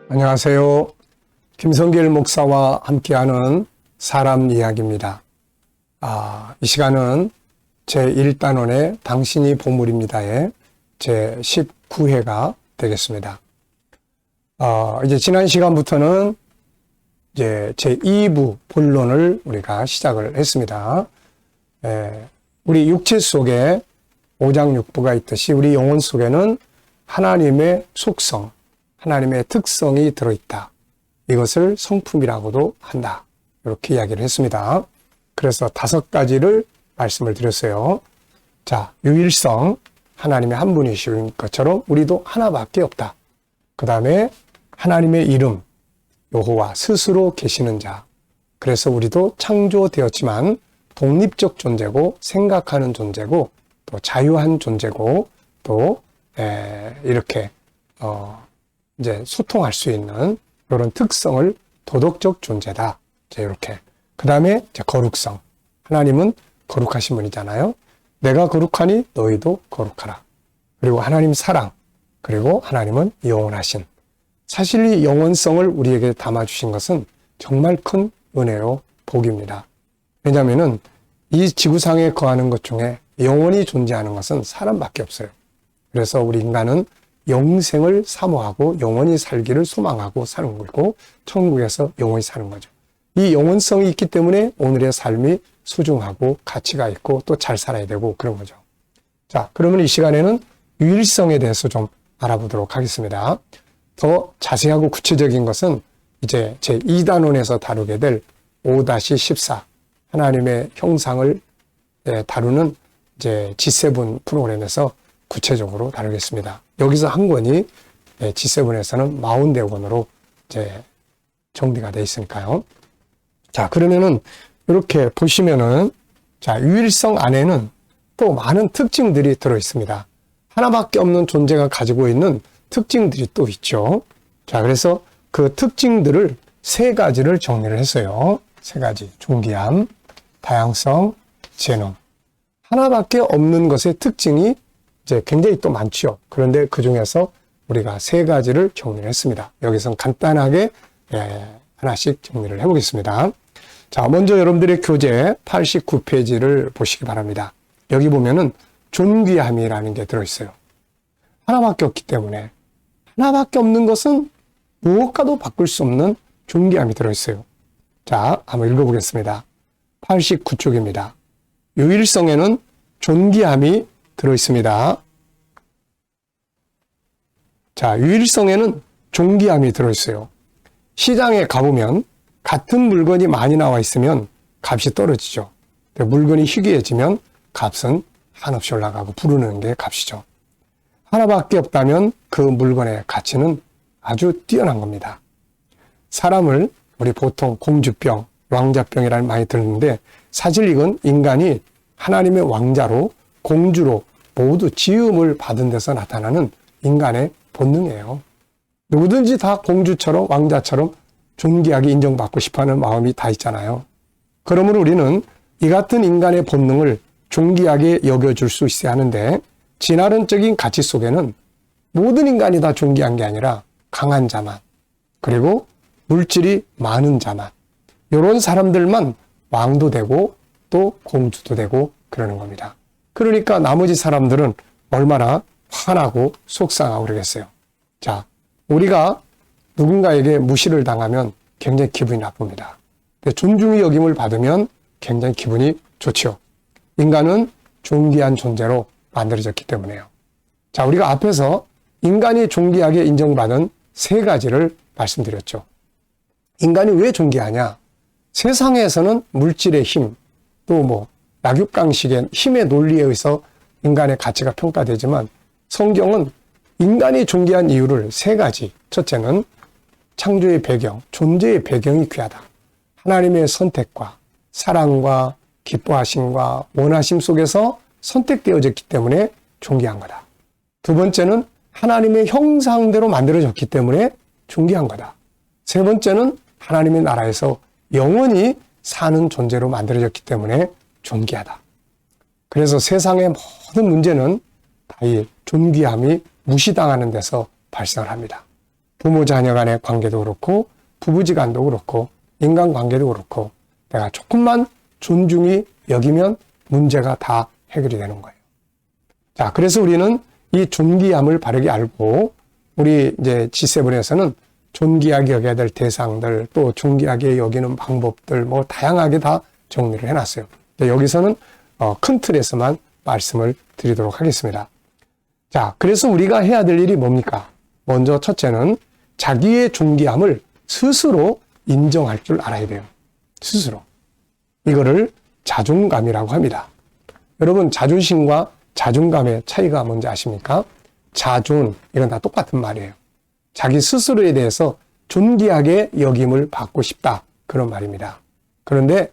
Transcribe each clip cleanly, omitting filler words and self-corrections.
안녕하세요. 김성길 목사와 함께하는 사람 이야기입니다. 이 시간은 제1단원의 당신이 보물입니다의 제19회가 되겠습니다. 이제 지난 시간부터는 이제 제2부 본론을 우리가 시작을 했습니다. 우리 육체 속에 오장육부가 있듯이 우리 영혼 속에는 하나님의 속성, 하나님의 특성이 들어있다. 이것을 성품이라고도 한다. 이렇게 이야기를 했습니다. 그래서 5가지를 말씀을 드렸어요. 자, 유일성, 하나님의 한 분이신 것처럼 우리도 하나밖에 없다. 그 다음에 하나님의 이름, 여호와 스스로 계시는 자. 그래서 우리도 창조되었지만 독립적 존재고 생각하는 존재고 또 자유한 존재고 또 이렇게 이제 소통할 수 있는 이런 특성을 도덕적 존재다. 이제 이렇게. 그 다음에 거룩성. 하나님은 거룩하신 분이잖아요. 내가 거룩하니 너희도 거룩하라. 그리고 하나님 사랑. 그리고 하나님은 영원하신. 사실 이 영원성을 우리에게 담아주신 것은 정말 큰 은혜요, 복입니다. 왜냐하면은 이 지구상에 거하는 것 중에 영원히 존재하는 것은 사람밖에 없어요. 그래서 우리 인간은 영생을 사모하고 영원히 살기를 소망하고 사는 거고 천국에서 영원히 사는 거죠. 이 영원성이 있기 때문에 오늘의 삶이 소중하고 가치가 있고 또 잘 살아야 되고 그런 거죠. 자, 그러면 이 시간에는 유일성에 대해서 좀 알아보도록 하겠습니다. 더 자세하고 구체적인 것은 이제 제2단원에서 다루게 될 5-14 하나님의 형상을 다루는 이제 G7 프로그램에서 구체적으로 다루겠습니다. 여기서 한 권이 G7에서는 44권으로 이제 정비가 되어 있으니까요. 자, 그러면은 이렇게 보시면은 자, 유일성 안에는 또 많은 특징들이 들어 있습니다. 하나밖에 없는 존재가 가지고 있는 특징들이 또 있죠. 자, 그래서 그 특징들을 3가지를 정리를 했어요. 3가지. 존귀함, 다양성, 재능. 하나밖에 없는 것의 특징이 이제 굉장히 또 많죠. 그런데 그 중에서 우리가 3가지를 정리를 했습니다. 여기서 간단하게 하나씩 정리를 해보겠습니다. 자, 먼저 여러분들의 교재 89페이지를 보시기 바랍니다. 여기 보면은 존귀함이라는 게 들어있어요. 하나밖에 없기 때문에 하나밖에 없는 것은 무엇과도 바꿀 수 없는 존귀함이 들어있어요. 자, 한번 읽어보겠습니다. 89쪽입니다. 유일성에는 존귀함이 들어있습니다. 자, 유일성에는 존귀함이 들어있어요. 시장에 가보면 같은 물건이 많이 나와 있으면 값이 떨어지죠. 물건이 희귀해지면 값은 한없이 올라가고 부르는 게 값이죠. 하나밖에 없다면 그 물건의 가치는 아주 뛰어난 겁니다. 사람을 우리 보통 공주병, 왕자병이라는 많이 들었는데 사실 이건 인간이 하나님의 왕자로 공주로 모두 지음을 받은 데서 나타나는 인간의 본능이에요. 누구든지 다 공주처럼 왕자처럼 존귀하게 인정받고 싶어하는 마음이 다 있잖아요. 그러므로 우리는 이 같은 인간의 본능을 존귀하게 여겨줄 수 있어야 하는데 진화론적인 가치 속에는 모든 인간이 다 존귀한 게 아니라 강한 자만 그리고 물질이 많은 자만 이런 사람들만 왕도 되고 또 공주도 되고 그러는 겁니다. 그러니까 나머지 사람들은 얼마나 화나고 속상하고 그러겠어요. 자, 우리가 누군가에게 무시를 당하면 굉장히 기분이 나쁩니다. 근데 존중의 여김을 받으면 굉장히 기분이 좋죠. 인간은 존귀한 존재로 만들어졌기 때문에요. 자, 우리가 앞에서 인간이 존귀하게 인정받은 3가지를 말씀드렸죠. 인간이 왜 존귀하냐? 세상에서는 물질의 힘, 또 낙육강식의 힘의 논리에 의해서 인간의 가치가 평가되지만 성경은 인간이 존귀한 이유를 3가지. 첫째는 창조의 배경, 존재의 배경이 귀하다. 하나님의 선택과 사랑과 기뻐하심과 원하심 속에서 선택되어졌기 때문에 존귀한 거다. 2번째는 하나님의 형상대로 만들어졌기 때문에 존귀한 거다. 3번째는 하나님의 나라에서 영원히 사는 존재로 만들어졌기 때문에 존귀하다. 그래서 세상의 모든 문제는 다 이 존귀함이 무시당하는 데서 발생을 합니다. 부모 자녀 간의 관계도 그렇고 부부지간도 그렇고 인간관계도 그렇고 내가 조금만 존중히 여기면 문제가 다 해결이 되는 거예요. 자, 그래서 우리는 이 존귀함을 바르게 알고 우리 이제 G7에서는 존귀하게 여겨야 될 대상들 또 존귀하게 여기는 방법들 뭐 다양하게 다 정리를 해놨어요. 여기서는 큰 틀에서만 말씀을 드리도록 하겠습니다. 자, 그래서 우리가 해야 될 일이 뭡니까? 먼저 첫째는 자기의 존귀함을 스스로 인정할 줄 알아야 돼요. 스스로. 이거를 자존감이라고 합니다. 여러분, 자존심과 자존감의 차이가 뭔지 아십니까? 자존, 이건 다 똑같은 말이에요. 자기 스스로에 대해서 존귀하게 여김을 받고 싶다. 그런 말입니다. 그런데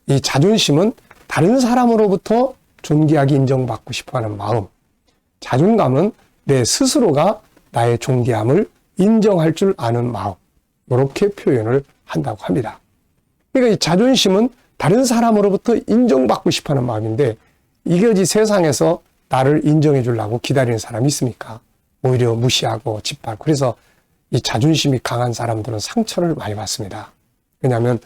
이 자존심은 다른 사람으로부터 존귀하게 인정받고 싶어 하는 마음. 자존감은 내 스스로가 나의 존귀함을 인정할 줄 아는 마음. 이렇게 표현을 한다고 합니다. 그러니까 이 자존심은 다른 사람으로부터 인정받고 싶어 하는 마음인데 이게 세상에서 나를 인정해 주려고 기다리는 사람이 있습니까? 오히려 무시하고 짓밟고. 그래서 이 자존심이 강한 사람들은 상처를 많이 받습니다. 왜냐하면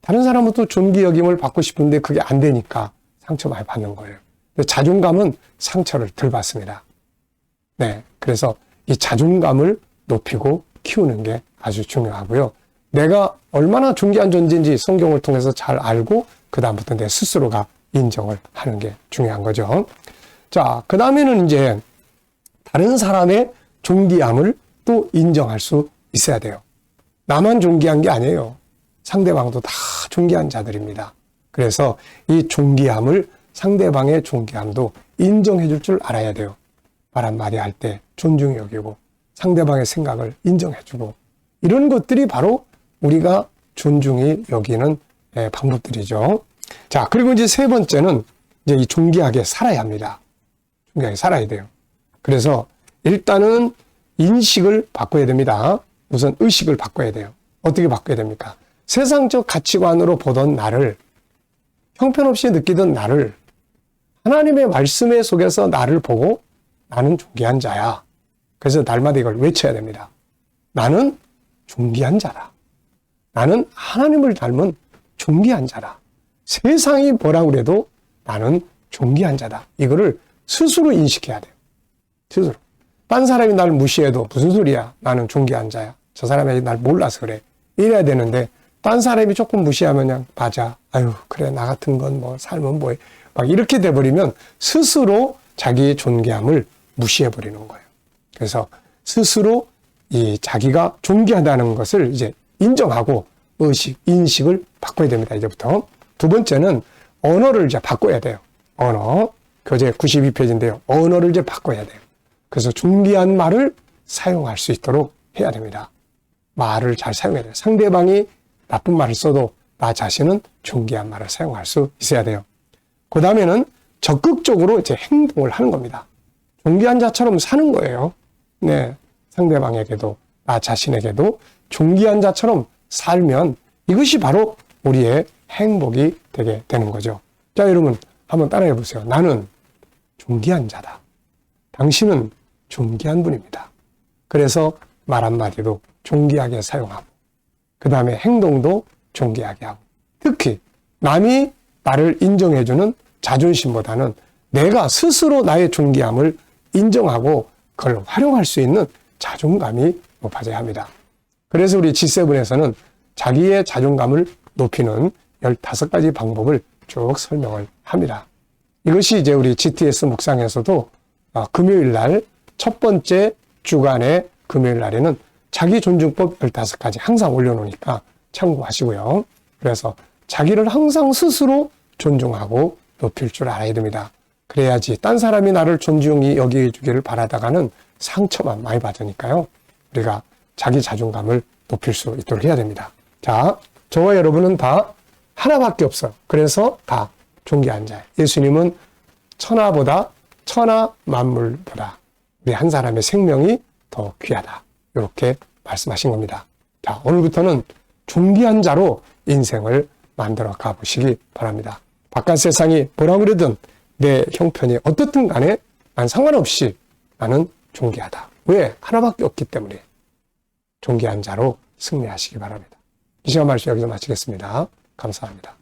다른 사람부터 존귀 여김을 받고 싶은데 그게 안 되니까 상처 많이 받는 거예요. 자존감은 상처를 덜 받습니다. 네, 그래서 이 자존감을 높이고 키우는 게 아주 중요하고요. 내가 얼마나 존귀한 존재인지 성경을 통해서 잘 알고 그 다음부터 내 스스로가 인정을 하는 게 중요한 거죠. 자, 그 다음에는 이제 다른 사람의 존귀함을 또 인정할 수 있어야 돼요. 나만 존귀한 게 아니에요. 상대방도 다 존귀한 자들입니다. 그래서 이 존귀함을 상대방의 존귀함도 인정해 줄 줄 알아야 돼요. 말 한마디 할 때 존중히 여기고 상대방의 생각을 인정해 주고 이런 것들이 바로 우리가 존중히 여기는 방법들이죠. 자, 그리고 이제 세 번째는 이제 이 존귀하게 살아야 합니다. 존귀하게 살아야 돼요. 그래서 일단은 인식을 바꿔야 됩니다. 우선 의식을 바꿔야 돼요. 어떻게 바꿔야 됩니까? 세상적 가치관으로 보던 나를, 형편없이 느끼던 나를 하나님의 말씀에 속에서 나를 보고 나는 존귀한 자야. 그래서 날마다 이걸 외쳐야 됩니다. 나는 존귀한 자라. 나는 하나님을 닮은 존귀한 자라. 세상이 뭐라 그래도 나는 존귀한 자다. 이거를 스스로 인식해야 돼요. 스스로. 딴 사람이 날 무시해도 무슨 소리야. 나는 존귀한 자야. 저 사람이 날 몰라서 그래. 이래야 되는데 딴 사람이 조금 무시하면 그냥 맞아. 아유 그래 나 같은 건 뭐 삶은 뭐해. 막 이렇게 돼버리면 스스로 자기의 존귀함을 무시해버리는 거예요. 그래서 스스로 이 자기가 존귀하다는 것을 이제 인정하고 인식을 바꿔야 됩니다. 이제부터. 두 번째는 언어를 이제 바꿔야 돼요. 언어. 교재 92페이지인데요. 언어를 이제 바꿔야 돼요. 그래서 존귀한 말을 사용할 수 있도록 해야 됩니다. 말을 잘 사용해야 돼요. 상대방이 나쁜 말을 써도 나 자신은 존귀한 말을 사용할 수 있어야 돼요. 그 다음에는 적극적으로 이제 행동을 하는 겁니다. 존귀한 자처럼 사는 거예요. 네. 상대방에게도 나 자신에게도 존귀한 자처럼 살면 이것이 바로 우리의 행복이 되게 되는 거죠. 자, 여러분 한번 따라해 보세요. 나는 존귀한 자다. 당신은 존귀한 분입니다. 그래서 말 한마디도 존귀하게 사용하고 그 다음에 행동도 존귀하게 하고 특히 남이 나를 인정해주는 자존심보다는 내가 스스로 나의 존귀함을 인정하고 그걸 활용할 수 있는 자존감이 높아져야 합니다. 그래서 우리 G7에서는 자기의 자존감을 높이는 15가지 방법을 쭉 설명을 합니다. 이것이 이제 우리 GTS 묵상에서도 금요일 날 첫 번째 주간의 금요일 날에는 자기 존중법 15가지 항상 올려놓으니까 참고하시고요. 그래서 자기를 항상 스스로 존중하고 높일 줄 알아야 됩니다. 그래야지 딴 사람이 나를 존중히 여기주기를 바라다가는 상처만 많이 받으니까요. 우리가 자기 자존감을 높일 수 있도록 해야 됩니다. 자, 저와 여러분은 다 하나밖에 없어요. 그래서 다 존귀한 자예요. 예수님은 천하보다 천하 만물보다 우리 한 사람의 생명이 더 귀하다. 이렇게 말씀하신 겁니다. 자, 오늘부터는 존귀한 자로 인생을 만들어 가보시기 바랍니다. 바깥 세상이 뭐라 그러든 내 형편이 어떻든 간에 난 상관없이 나는 존귀하다. 왜? 하나밖에 없기 때문에. 존귀한 자로 승리하시기 바랍니다. 이 시간 말씀 여기서 마치겠습니다. 감사합니다.